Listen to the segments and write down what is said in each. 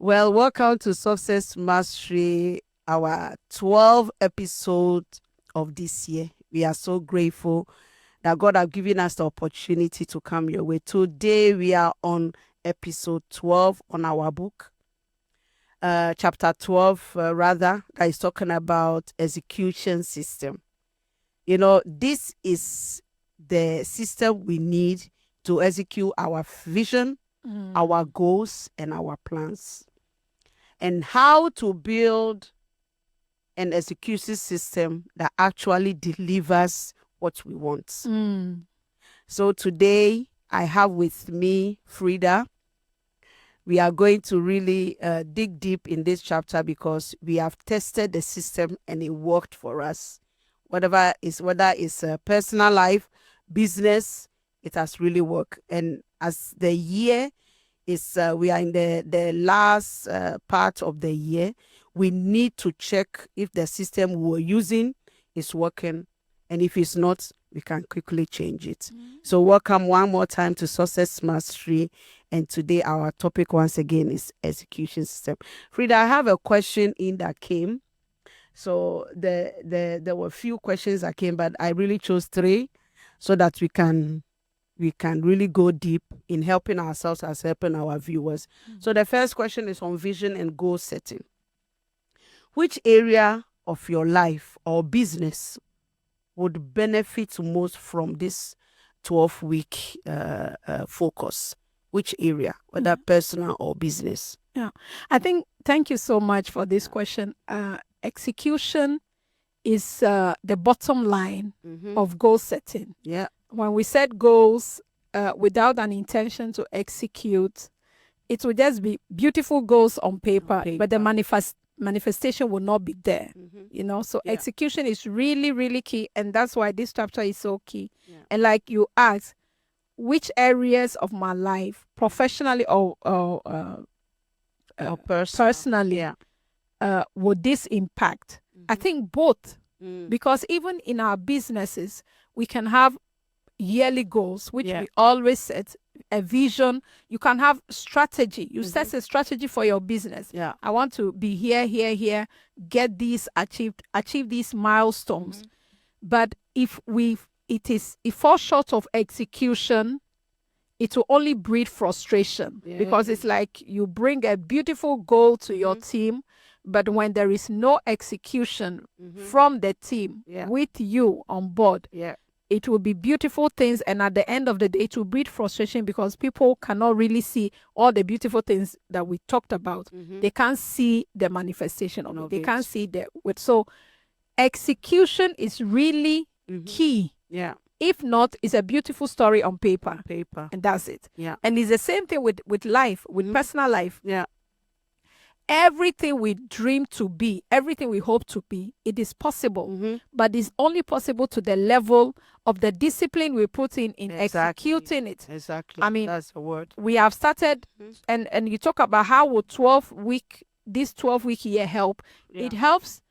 Well, welcome to Success Mastery, our 12th episode of this year. We are so grateful that God has given us the opportunity to come your way. Today, we are on episode 12 on our book, chapter 12, that is talking about execution system. You know, this is the system we need to execute our vision, our goals, and our plans. And how to build an execution system that actually delivers what we want. So today, I have with me Frida. We are going to really dig deep in this chapter because we have tested the system and it worked for us. Whether it's a personal life, business, it has really worked. And as the year is, we are in the last part of the year, we need to check if the system we're using is working. And if it's not, we can quickly change it. So welcome one more time to Success Mastery. And today our topic once again is execution system. Frida, I have a question in that came. So there were a few questions that came, but I really chose 3 so that we can really go deep in helping ourselves as helping our viewers. So the first question is on vision and goal setting. Which area of your life or business would benefit most from this 12-week focus? Which area, whether personal or business? Yeah, I think, thank you so much for this question. Execution is the bottom line of goal setting. Yeah. When we set goals without an intention to execute, it will just be beautiful goals on paper. But the manifestation will not be there. You know, so execution is really, really key, and that's why this chapter is so key. And like you asked, which areas of my life, professionally or personally, would this impact? I think both, because even in our businesses, we can have yearly goals, which we always set, a vision. You can have strategy. You set a strategy for your business. I want to be here, get these achieved, achieve these milestones. But if it falls short of execution, it will only breed frustration, because it's like you bring a beautiful goal to your team, but when there is no execution from the team with you on board, it will be beautiful things, and at the end of the day, it will breed frustration because people cannot really see all the beautiful things that we talked about. They can't see the manifestation of it. They can't see so execution is really key. If not, it's a beautiful story on paper. And that's it. And it's the same thing with life, with personal life. Everything we dream to be, everything we hope to be, it is possible. But it's only possible to the level of the discipline we put in executing it. Exactly. I mean, that's the word. We have started, and you talk about how will this 12-week year help. It helps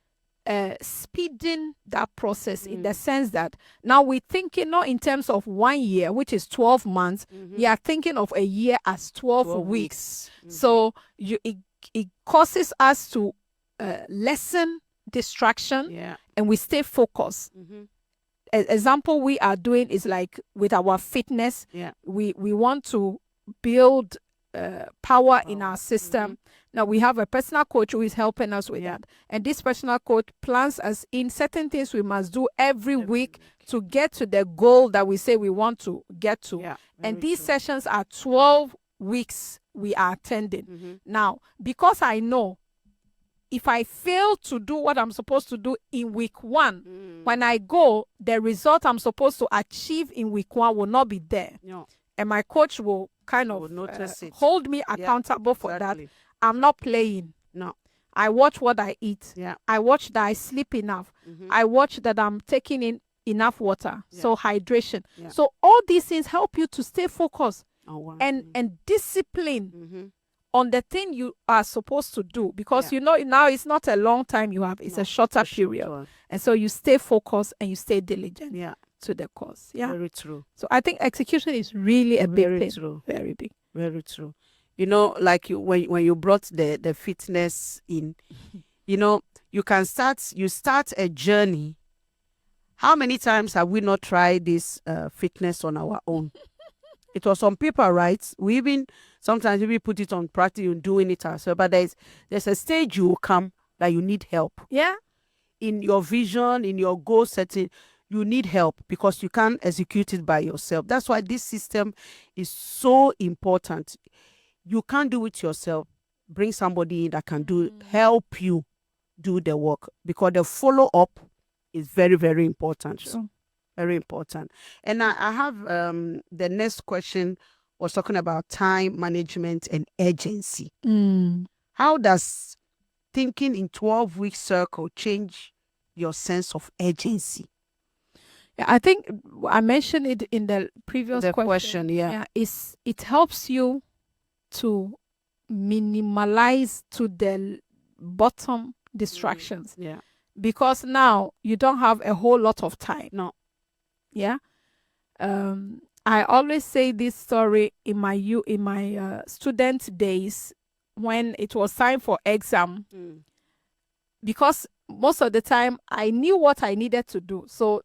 speeding that process in the sense that now we're thinking not in terms of 1 year, which is 12 months. We are thinking of a year as 12 weeks. So it causes us to lessen distraction, and we stay focused. Example we are doing is like with our fitness. We want to build power in our system. Now we have a personal coach who is helping us with that, and this personal coach plans us in certain things we must do every week to get to the goal that we say we want to get to. And these sessions are 12 weeks we are attending. Now, because I know if I fail to do what I'm supposed to do in week 1, when I go, the result I'm supposed to achieve in week 1 will not be there. And my coach will kind of hold me accountable for that. I'm not playing. No. I watch what I eat. I watch that I sleep enough. I watch that I'm taking in enough water. So hydration. So all these things help you to stay focused and discipline on the thing you are supposed to do, because you know now it's not a long time you have, it's a shorter period. And so you stay focused and you stay diligent to the cause. Very true. So I think execution is really a big thing. True. Very big. Very true. You know, like when you brought the fitness in, you know, you start a journey. How many times have we not tried this fitness on our own? It was on paper, right? We even sometimes we put it on practice, you're doing it ourselves. But there's a stage you will come that you need help. Yeah. In your vision, in your goal setting, you need help because you can't execute it by yourself. That's why this system is so important. You can't do it yourself. Bring somebody in that can help you do the work, because the follow up is very, very important. Sure. Very important. And I have the next question was talking about time management and urgency. How does thinking in 12-week circle change your sense of urgency? Yeah, I think I mentioned it in the previous question. Yeah. It helps you to minimalize to the bottom distractions. Yeah. Because now you don't have a whole lot of time. No. Yeah. I always say this story in my student days when it was time for exam, because most of the time I knew what I needed to do, so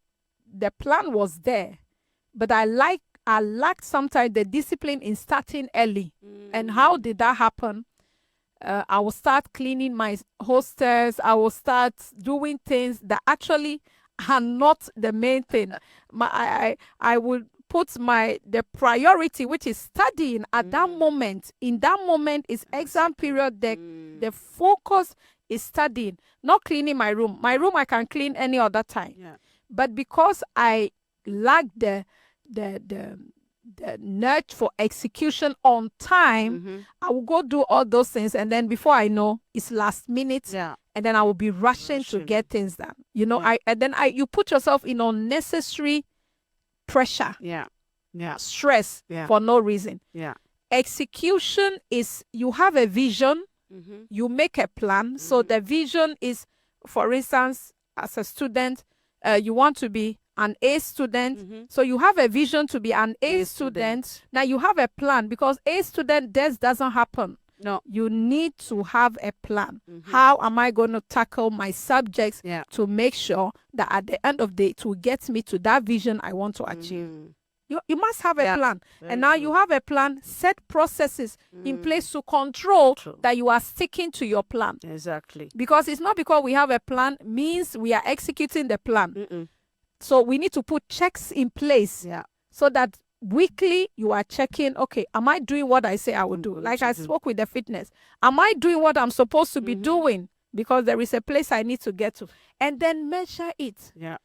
the plan was there, but I lacked sometimes the discipline in starting early. And how did that happen? I will start cleaning my hostels. I will start doing things that actually are not the main thing. I would put the priority, which is studying at that moment. In that moment is exam period. The focus is studying, not cleaning my room. My room I can clean any other time. Yeah. But because I lacked the nudge for execution on time, I will go do all those things, and then before I know, it's last minute. Yeah. And then I will be rushing to get things done. You know, you put yourself in unnecessary pressure. Yeah. Yeah. Stress for no reason. Yeah. Execution is, you have a vision, you make a plan. So the vision is, for instance, as a student, you want to be an A student. So you have a vision to be an A student. Now you have a plan, because A student, this doesn't happen. No. You need to have a plan. How am I going to tackle my subjects to make sure that at the end of the day, it will get me to that vision I want to achieve? You must have a plan. And now you have a plan, set processes in place to control that you are sticking to your plan. Exactly. Because it's not because we have a plan means we are executing the plan. So we need to put checks in place so that weekly you are checking, okay, am I doing what I say I will do? Like I spoke with the fitness. Am I doing what I'm supposed to be doing? Because there is a place I need to get to. And then measure it. Yeah.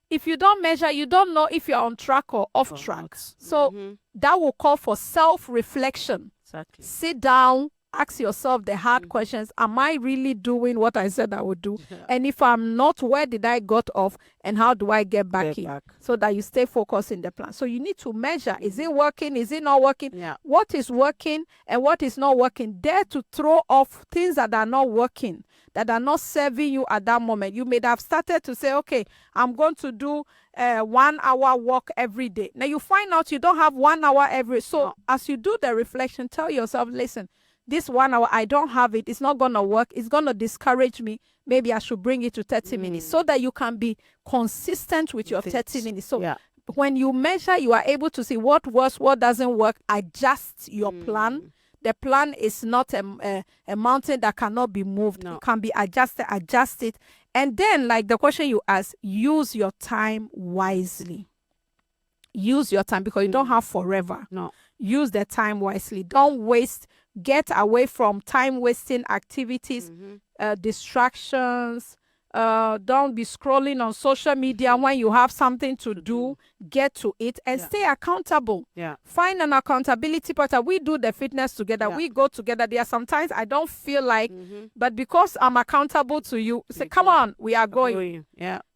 If you don't measure, you don't know if you're on track or off track. So that will call for self-reflection. Exactly. Sit down, ask yourself the hard questions. Am I really doing what I said I would do? And if I'm not, where did I got off, and how do I get back in? So that you stay focused in the plan. So you need to measure. Is it working? Is it not working? Yeah. What is working and what is not working? Dare to throw off things that are not working, that are not serving you at that moment. You may have started to say, okay, I'm going to do 1 hour walk every day. Now you find out you don't have 1 hour every. So as you do the reflection, tell yourself, listen, this 1 hour, I don't have it. It's not going to work. It's going to discourage me. Maybe I should bring it to 30 minutes so that you can be consistent with your 30 minutes. So when you measure, you are able to see what works, what doesn't work, adjust your plan. The plan is not a mountain that cannot be moved. It can be adjusted, adjust it. And then, like the question you asked, use your time wisely. Use your time, because you don't have forever. No. Use the time wisely. Don't waste. Get away from time-wasting activities, distractions. Don't be scrolling on social media when you have something to do. Get to it and stay accountable. Find an accountability partner. We do the fitness together. We go together. There are sometimes I don't feel like, but because I'm accountable to you, say, come on, we are going.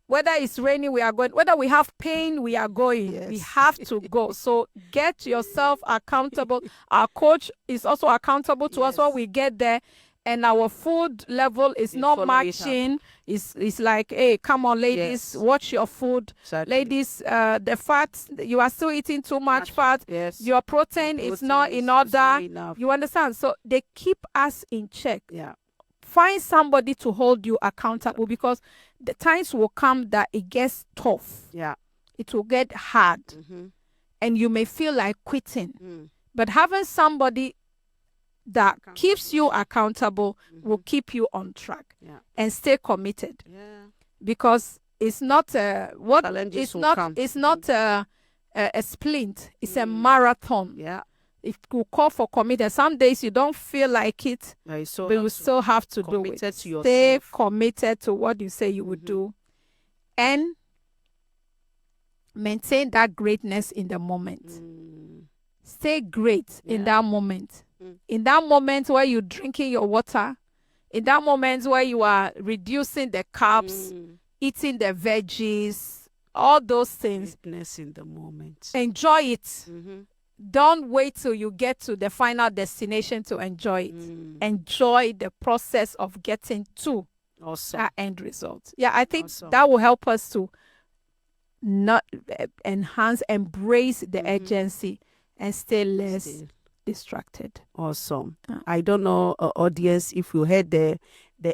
Whether it's raining, we are going. Whether we have pain, we are going. We have to go. So get yourself accountable. Our coach is also accountable to us when we get there. and our food level is They not follow it up. matching, it's like, hey, come on, ladies, Yes. watch your food. Exactly. Ladies, the fat, you are still eating too much fat. Yes. Your protein is not in It's not order. enough. You understand? So they keep us in check. Yeah. Find somebody to hold you accountable, because the times will come that it gets tough. Yeah. It will get hard, and you may feel like quitting. But having somebody that keeps you accountable will keep you on track, and stay committed. Yeah. Because it's not Challenges it's will not come. it's not a splint. It's a marathon. Yeah. It will call for commitment. Some days you don't feel like it, Yeah, you but you still have to do it. committed to Stay yourself. committed to what you say you would do, and maintain that greatness in the moment. Stay great in that moment. In that moment where you're drinking your water, in that moment where you are reducing the carbs, eating the veggies, all those things. Greatness in the moment. Enjoy it. Don't wait till you get to the final destination to enjoy it. Enjoy the process of getting to Awesome. that end result. Yeah, I think Awesome. that will help us to not embrace the urgency, and stay less distracted. Awesome. Yeah. I don't know, audience, if you heard the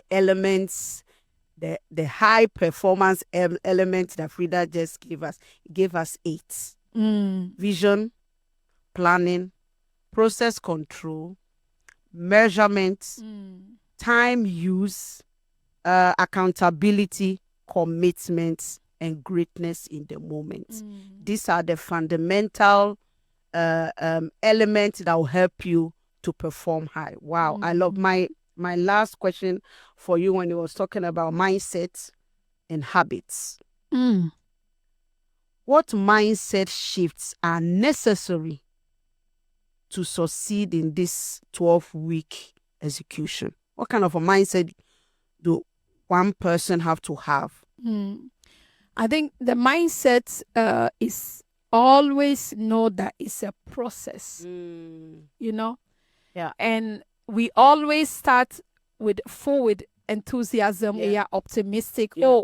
elements, the high performance elements that Frida just gave us. It gave us 8. Vision, planning, process control, measurement, time use, accountability, commitment, and greatness in the moment. These are the fundamental elements that will help you to perform high. Wow. I love my last question for you when you was talking about mindset and habits. What mindset shifts are necessary to succeed in this 12-week execution? What kind of a mindset do one person have to have? I think the mindset is always know that it's a process, you know? Yeah. And we always start with enthusiasm. We are optimistic. Yeah.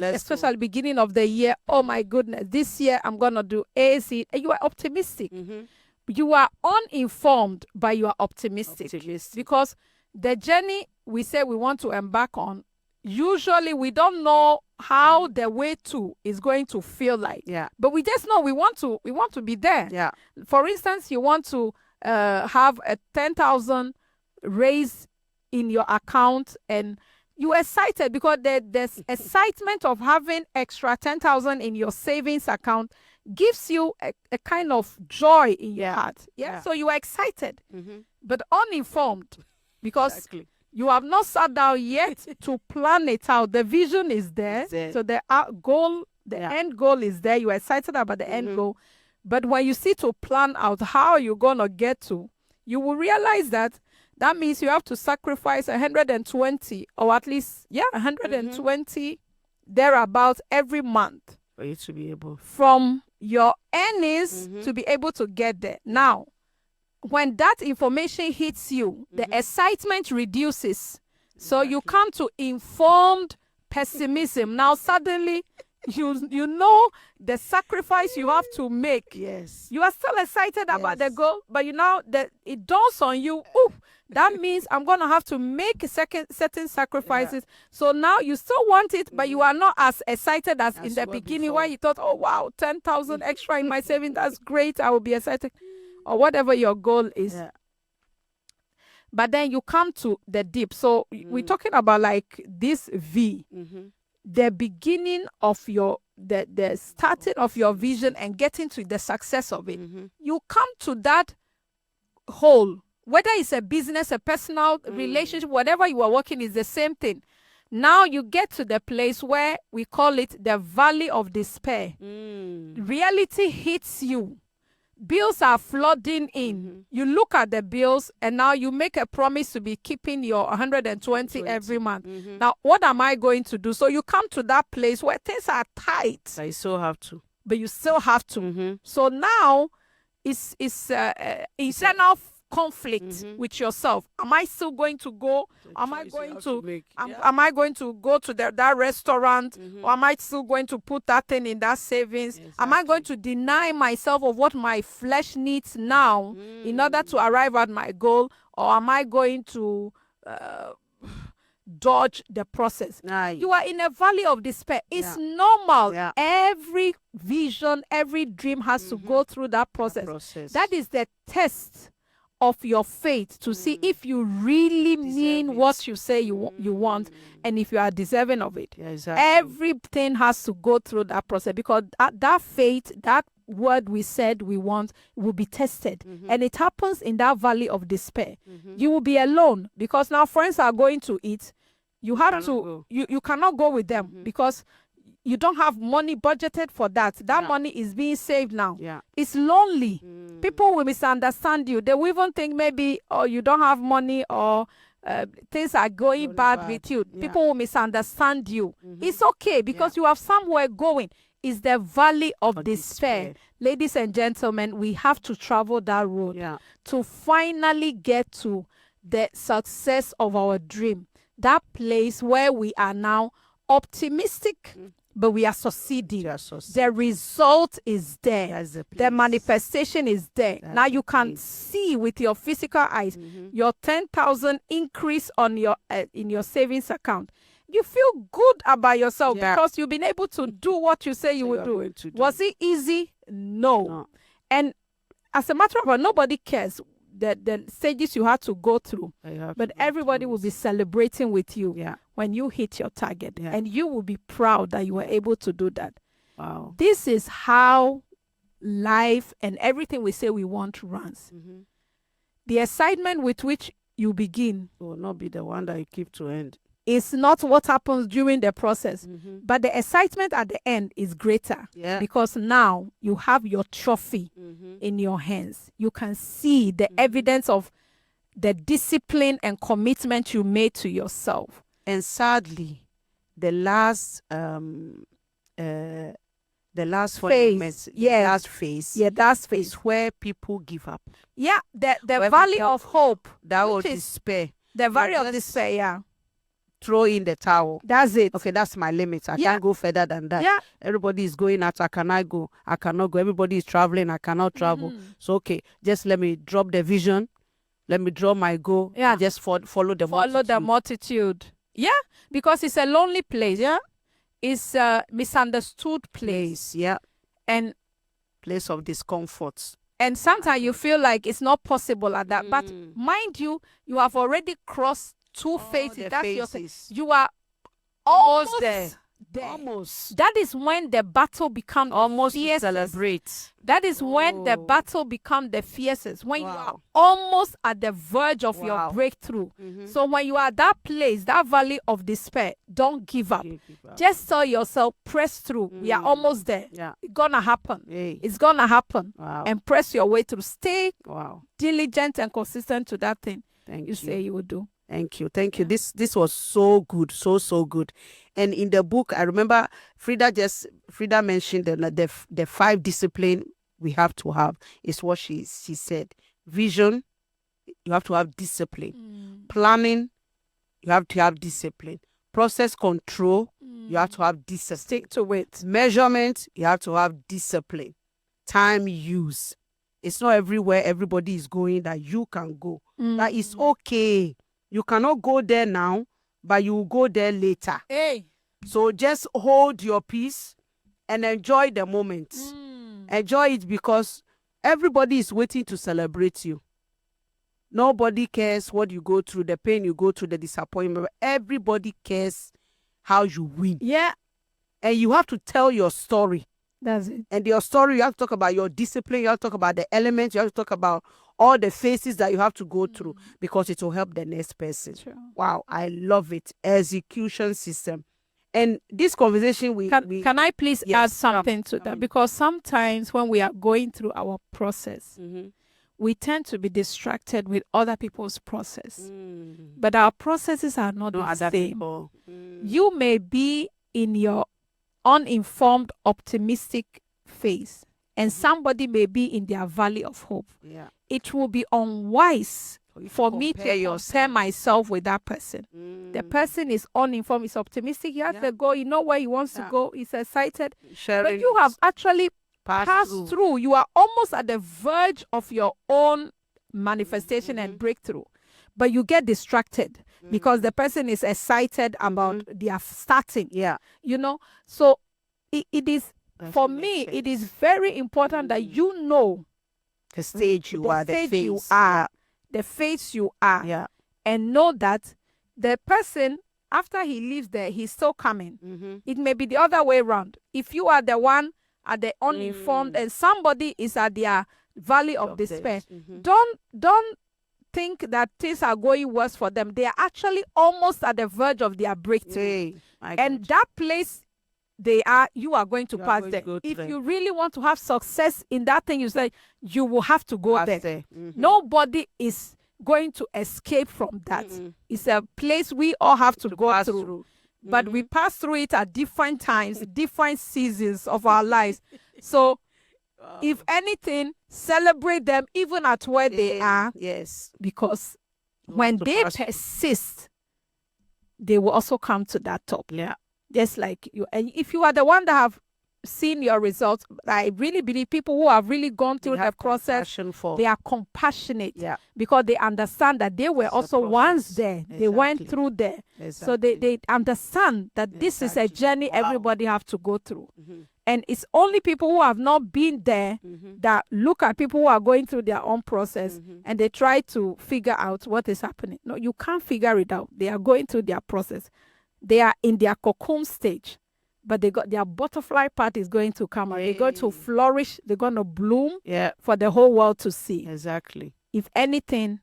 Especially beginning of the year. Oh my goodness, this year I'm going to do AC. And you are optimistic. You are uninformed, but you are optimistic. Because the journey we say we want to embark on, usually we don't know how the way to is going to feel like. Yeah. But we just know we want to be there. Yeah. For instance, you want to have a 10,000 raise in your account, and you're excited because there's excitement of having extra 10,000 in your savings account gives you a kind of joy in your heart. Yeah. So you are excited, but uninformed, because you have not sat down yet to plan it out. The vision is there. So the goal, end goal is there. You are excited about the end goal. But when you see to plan out how you're going to get to, you will realize that means you have to sacrifice 120, or at least, 120 thereabouts every month for you to be able from your earnings to be able to get there. Now, when that information hits you, the excitement reduces. So you come to informed pessimism. Now, suddenly, you know the sacrifice you have to make. Yes. You are still excited about the goal, but you know that it dawns on you, oh, that means I'm going to have to make certain sacrifices. So now you still want it, but you are not as excited as in the beginning where you thought, oh, wow, 10,000 extra in my savings, that's great, I will be excited. Or whatever your goal is. Yeah. But then you come to the dip. So we're talking about like this V, the beginning of the starting of your vision and getting to the success of it. You come to that hole, whether it's a business, a personal relationship, whatever you are working is the same thing. Now you get to the place where we call it the valley of despair. Reality hits you. Bills are flooding in. You look at the bills, and now you make a promise to be keeping your 120 every month. Now, what am I going to do? So you come to that place where things are tight. But you still have to. But you still have to. So now, it's internal conflict with yourself. Am I still going to go? Am I going to am I going to go to that restaurant? Or am I still going to put that thing in that savings? Am I going to deny myself of what my flesh needs now in order to arrive at my goal? Or am I going to dodge the process? You are in a valley of despair. It's normal. Every vision, every dream has to go through that process. That is the test of your faith to see if you really mean what you say you want, and if you are deserving of it. Everything has to go through that process, because that faith, that word we said we want, will be tested. And it happens in that valley of despair. You will be alone, because now friends are going to eat. You have to you cannot go with them because you don't have money budgeted for that. That money is being saved now. It's lonely. People will misunderstand you. They will even think maybe, oh, you don't have money, or things are going bad with you. People will misunderstand you. It's okay, because you have somewhere going. It's the valley of despair. Ladies and gentlemen, we have to travel that road to finally get to the success of our dream. That place where we are now optimistic, but we are succeeding. The result is there. The manifestation is there. Now you can see with your physical eyes your 10,000 increase on your in your savings account. You feel good about yourself because you've been able to do what you say you will do. Was it easy? No. And as a matter of fact, nobody cares the stages you had to go through, but everybody will be celebrating with you when you hit your target, and you will be proud that you were able to do that. Wow. This is how life and everything we say we want runs. The excitement with which you begin will not be the one that you keep to end. It's not what happens during the process, but the excitement at the end is greater, because now you have your trophy in your hands. You can see the evidence of the discipline and commitment you made to yourself. And sadly, the last phase, last phase is where people give up. Yeah, the valley of hope, that was despair. The valley of despair. Throw in the towel. That's it. Okay, that's my limit. I can't go further than that. Everybody is going out. I cannot go. I cannot go. Everybody is traveling. I cannot travel. So, okay, just let me drop the vision. Let me draw my goal. Just follow the multitude. Follow the multitude. Yeah, because it's a lonely place. It's a misunderstood place. And place of discomfort. And sometimes you feel like it's not possible at that. But mind you, you have already crossed two phases. You are almost there. Almost. That is when the battle becomes almost fiercest. Celebrate. That is when the battle becomes the fiercest. When you are almost at the verge of your breakthrough. So when you are at that place, that valley of despair, don't give up. Just tell yourself, press through. We are almost there. It's gonna happen. It's gonna happen. And press your way through. Stay diligent and consistent to that thing you say you will do. Thank you. Thank you. This was so good. So good. And in the book, I remember Frida mentioned the 5 discipline we have to have is what she said. Vision, you have to have discipline. Planning, you have to have discipline. Process control, you have to have discipline. Stick to it. Measurement, you have to have discipline. Time use. It's not everywhere everybody is going that you can go. That is okay. You cannot go there now, but you will go there later. So just hold your peace and enjoy the moment. Enjoy it, because everybody is waiting to celebrate you. Nobody cares what you go through, the pain you go through, the disappointment. Everybody cares how you win. And you have to tell your story. That's it. And your story, you have to talk about your discipline. You have to talk about the elements. You have to talk about all the phases that you have to go through, because it will help the next person. Wow, I love it. Execution system. And this conversation, can I please add something to that? Because sometimes when we are going through our process, we tend to be distracted with other people's process. But our processes are not the same. You may be in your uninformed, optimistic phase, and somebody may be in their valley of hope. Yeah. It will be unwise you for to me to compare compare yourself. myself with that person. The person is uninformed, is optimistic, he has Yeah. the goal, you know where he wants to Yeah. go, he's excited. Sharing But you have actually passed passed through. You are almost at the verge of your own manifestation and breakthrough. But you get distracted because the person is excited about their starting. Yeah. You know, so it is, That for makes me, sense. it is very important that you know The stage you the are, the stage phase. you are, the phase you are, Yeah. and know that the person, after he leaves there, he's still coming. It may be the other way around. If you are the one at the uninformed and somebody is at their valley of despair, don't think that things are going worse for them. They are actually almost at the verge of their breakthrough. Hey, my And God. that place they are, you are going to You are pass going there. to go If through. you really want to have success in that thing, you say you will have to go there. After. Nobody is going to escape from that. It's a place we all have to go pass through. through. But we pass through it at different times, different seasons of our lives. So, if anything, celebrate them even at where they are, Yes. because You when have to they pass through. persist, they will also come to that top. Yeah. Just like you. And if you are the one that have seen your results, I really believe people who have really gone through They the have process, compassion for. they are compassionate. Yeah. Because they understand that they were It's a also once process. there. They went Exactly. through there. Exactly. So they understand that this is a Exactly. journey Wow. everybody have to go through. And it's only people who have not been there that look at people who are going through their own process and they try to figure out what is happening. No, you can't figure it out. They are going through their process. They are in their cocoon stage, but they got their butterfly part is going to come out. They're going to flourish. They're going to bloom Yeah. for the whole world to see. Exactly. If anything,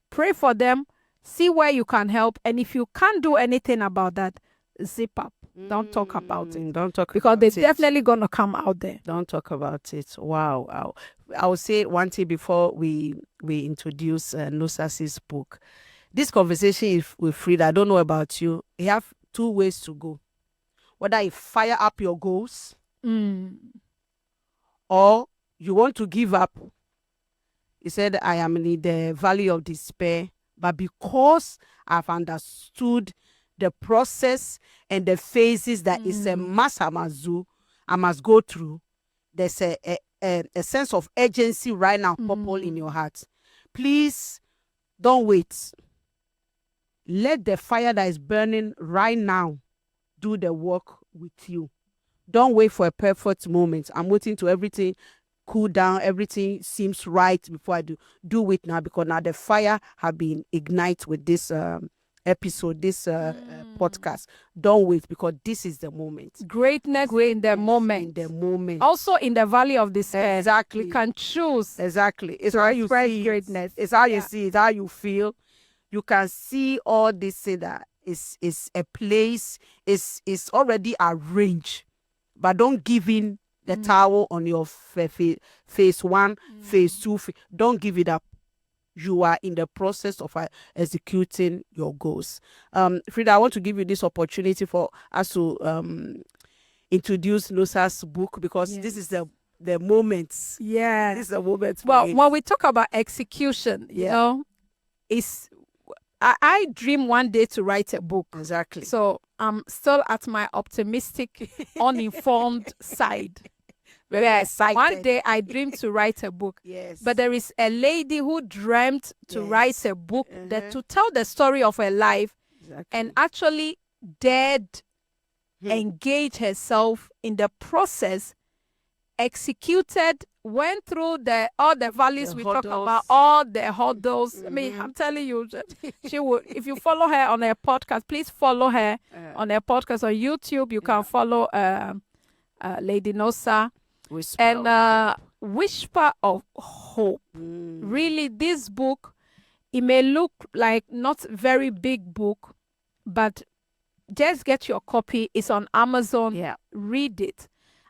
pray for them, see where you can help. And if you can't do anything about that, zip up. Don't talk about it. Don't talk Because about they're it. definitely going to come out there. Don't talk about it. Wow. I will say one thing before we introduce Nosas's book. This conversation is with Frida. I don't know about you. You have two ways to go. Whether you fire up your goals or you want to give up. He said, I am in the valley of despair, but because I've understood the process and the phases that is a must I must go through, there's a sense of urgency right now, purple in your heart. Please don't wait. Let the fire that is burning right now do the work with you. Don't wait for a perfect moment. I'm waiting to everything cool down, everything seems right before I do it now, because now the fire have been ignited with this episode, this podcast. Don't wait, because this is the moment. Greatness in the moment. In the moment. Also in the valley of despair. Exactly. We can choose. Exactly. It's how you express see greatness. It's how you see it, how you feel. You can see all this thing that is a place, is already arranged. But don't give in the towel on your phase one, phase two. Don't give it up. You are in the process of executing your goals. Frida, I want to give you this opportunity for us to introduce Nosa's book, because this is the moments. Yes. This is the moment. Well, when we talk about execution, you know, it's I dream one day to write a book. Exactly. So I'm still at my optimistic, uninformed side. Very excited. One day I dream to write a book. Yes. But there is a lady who dreamt to write a book, that to tell the story of her life, and actually dared engage herself in the process, executed, went through all the valleys we talk about, all the hurdles. I mean, I'm telling you, she would. If you follow her on her podcast, please follow her on her podcast on YouTube. You can follow Lady Nosa. Whisper of Hope. Really, this book, it may look like not very big book, but just get your copy. It's on Amazon. Yeah. Read it.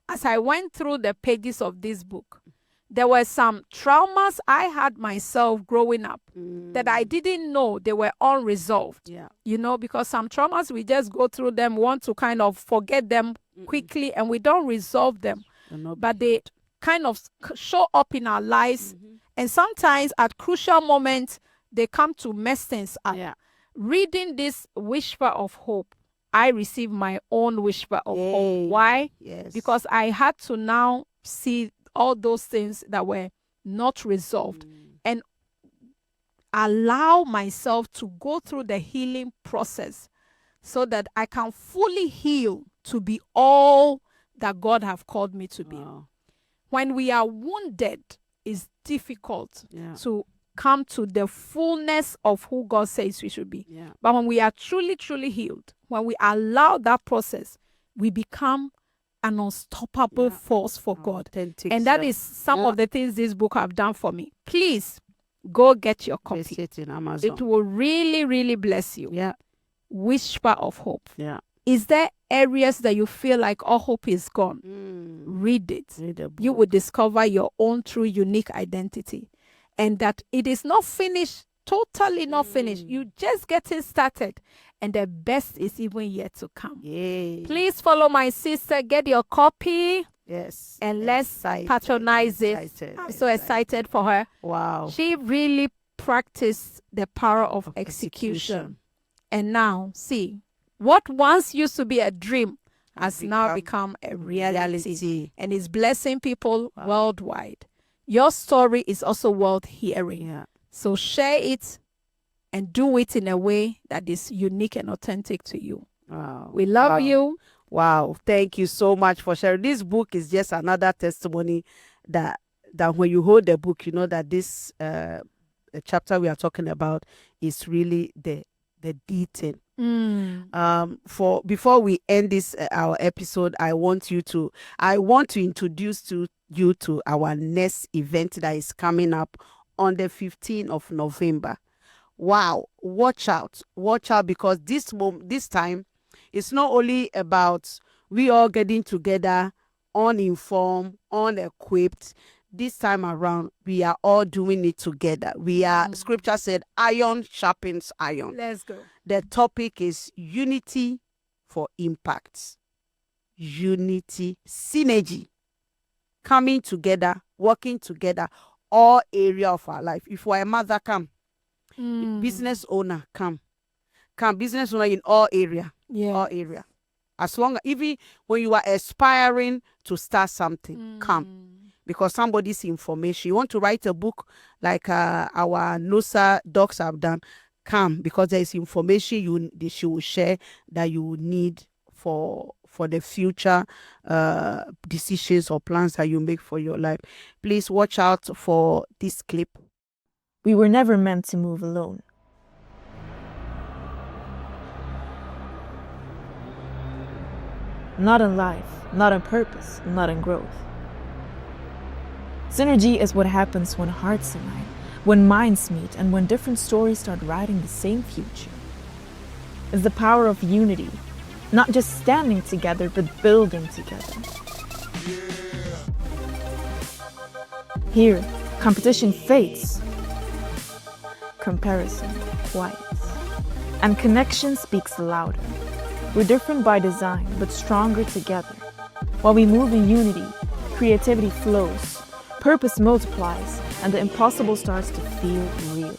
As I went through the pages of this book, there were some traumas I had myself growing up that I didn't know they were unresolved. Yeah. You know, because some traumas, we just go through them, want to kind of forget them quickly, and we don't resolve them. But they kind of show up in our lives. And sometimes at crucial moments, they come to mess things up. Yeah. Reading this Whisper of Hope, I received my own Whisper of Hope. Why? Yes. Because I had to now see all those things that were not resolved and allow myself to go through the healing process so that I can fully heal to be all that God have called me to be. Wow. When we are wounded, it's difficult Yeah. to come to the fullness of who God says we should be. Yeah. But when we are truly, truly healed, when we allow that process, we become an unstoppable force for God. Authentic And that self. is some of the things this book have done for me. Please go get your Place copy. it in Amazon. It will really, really bless you. Yeah. Whisper of Hope. Yeah. Is there areas that you feel like all hope is gone? Read it. Read the book. You will discover your own true unique identity, and that it is not finished, totally not finished. You just getting started, and the best is even yet to come. Yay. Please follow my sister, get your copy, Yes. and let's Excited. patronize it. Excited. I'm so excited for her. Wow. She really practiced the power of execution. And now, see, what once used to be a dream has now become a reality and is blessing people worldwide. Your story is also worth hearing. Yeah. So share it and do it in a way that is unique and authentic to you. Wow. We love you. Wow. Thank you so much for sharing. This book is just another testimony that when you hold the book, you know that this chapter we are talking about is really the detail. For before we end this our episode, I want to introduce you to our next event that is coming up on the 15th of November. Wow, watch out because this time it's not only about we all getting together uninformed, unequipped. This time around, we are all doing it together. Scripture said, iron sharpens iron. Let's go. The topic is unity for impact. Unity, synergy, coming together, working together, all area of our life. If we're a mother, come. Business owner, come. Business owner in all area. Yeah. All area. As long as, even when you are aspiring to start something, come. Because somebody's information, you want to write a book like our NOSA docs have done, come, because there is information she will share that you will need for the future decisions or plans that you make for your life. Please watch out for this clip. We were never meant to move alone. Not in life, not in purpose, not in growth. Synergy is what happens when hearts align, when minds meet, and when different stories start writing the same future. It's the power of unity, not just standing together, but building together. Here, competition fades, comparison quiets, and connection speaks louder. We're different by design, but stronger together. While we move in unity, creativity flows, purpose multiplies, and the impossible starts to feel real.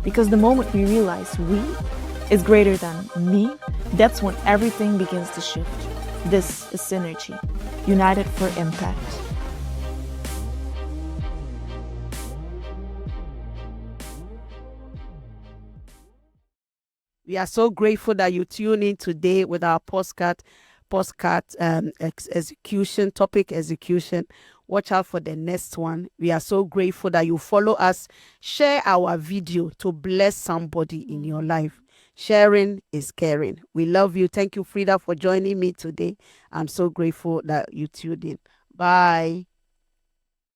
Because the moment we realize we is greater than me, that's when everything begins to shift. This is Synergy, united for impact. We are so grateful that you tune in today with our postcard execution, topic execution. Watch out for the next one. We are so grateful that you follow us. Share our video to bless somebody in your life. Sharing is caring. We love you. Thank you, Frida, for joining me today. I'm so grateful that you tuned in. Bye.